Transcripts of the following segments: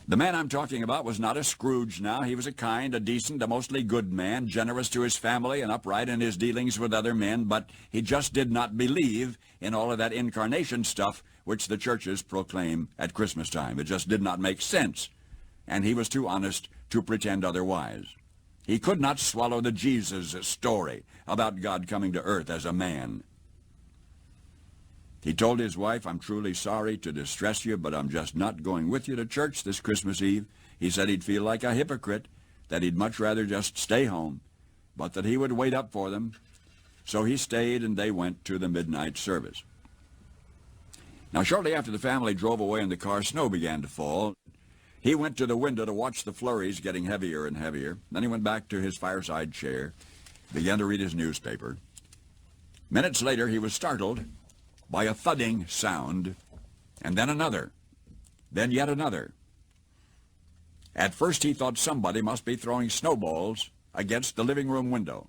The man I'm talking about was not a Scrooge now. He was a kind, a decent, a mostly good man, generous to his family and upright in his dealings with other men, but he just did not believe in all of that incarnation stuff which the churches proclaim at Christmas time. It just did not make sense, and he was too honest to pretend otherwise. He could not swallow the Jesus story about God coming to earth as a man. He told his wife, "I'm truly sorry to distress you, but I'm just not going with you to church this Christmas Eve." He said he'd feel like a hypocrite, that he'd much rather just stay home, but that he would wait up for them. So he stayed, and they went to the midnight service. Now, shortly after the family drove away in the car, snow began to fall. He went to the window to watch the flurries getting heavier and heavier. Then he went back to his fireside chair, began to read his newspaper. Minutes later, he was startled by a thudding sound, and then another, then yet another. At first he thought somebody must be throwing snowballs against the living room window.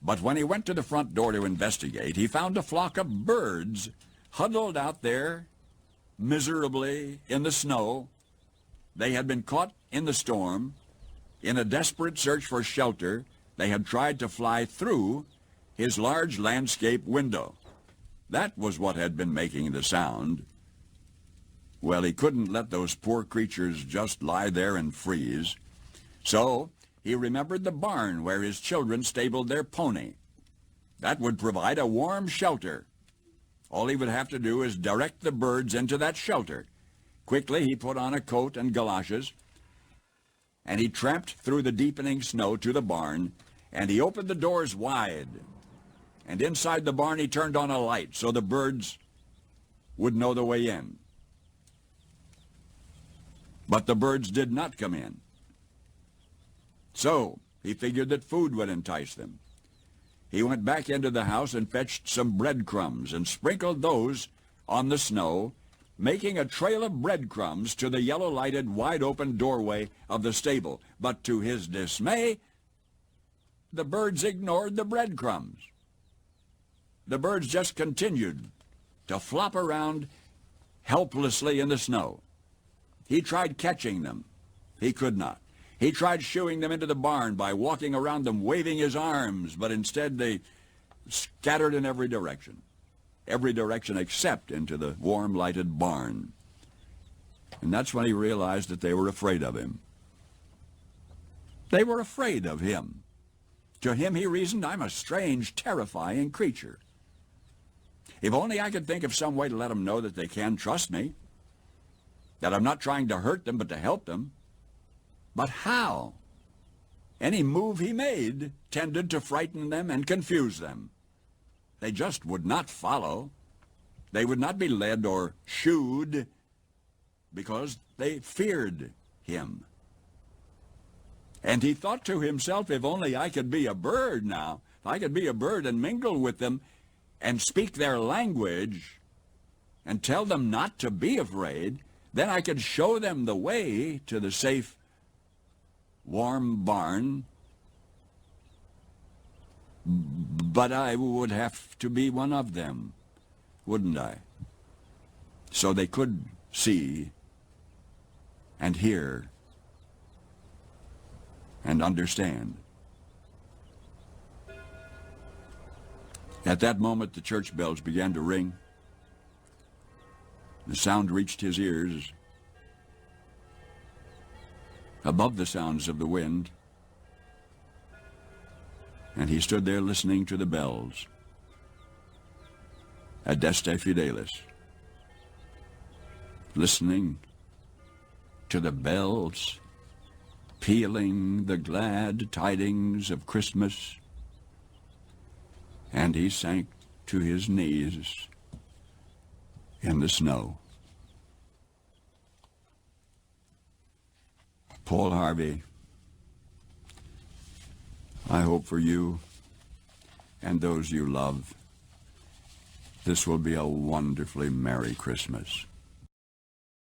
But when he went to the front door to investigate, he found a flock of birds huddled out there miserably in the snow. They had been caught in the storm. In a desperate search for shelter, they had tried to fly through his large landscape window. That was what had been making the sound. Well, he couldn't let those poor creatures just lie there and freeze. So he remembered the barn where his children stabled their pony. That would provide a warm shelter. All he would have to do is direct the birds into that shelter. Quickly he put on a coat and galoshes, and he tramped through the deepening snow to the barn, and he opened the doors wide. And inside the barn he turned on a light so the birds would know the way in. But the birds did not come in. So he figured that food would entice them. He went back into the house and fetched some breadcrumbs and sprinkled those on the snow, making a trail of breadcrumbs to the yellow-lighted, wide-open doorway of the stable. But to his dismay, the birds ignored the breadcrumbs. The birds just continued to flop around helplessly in the snow. He tried catching them. He could not. He tried shooing them into the barn by walking around them, waving his arms, but instead they scattered in every direction except into the warm, lighted barn. And that's when he realized that they were afraid of him. They were afraid of him. To him, he reasoned, "I'm a strange, terrifying creature. If only I could think of some way to let them know that they can trust me, that I'm not trying to hurt them but to help them. But how?" Any move he made tended to frighten them and confuse them. They just would not follow. They would not be led or shooed because they feared him. And he thought to himself, if only I could be a bird now, if I could be a bird and mingle with them and speak their language and tell them not to be afraid, then I could show them the way to the safe, warm barn. But I would have to be one of them, wouldn't I? So they could see and hear and understand. At that moment, the church bells began to ring. The sound reached his ears above the sounds of the wind, and he stood there listening to the bells. Adeste Fidelis. Listening to the bells, pealing the glad tidings of Christmas, and he sank to his knees in the snow. Paul Harvey, I hope for you and those you love, this will be a wonderfully Merry Christmas.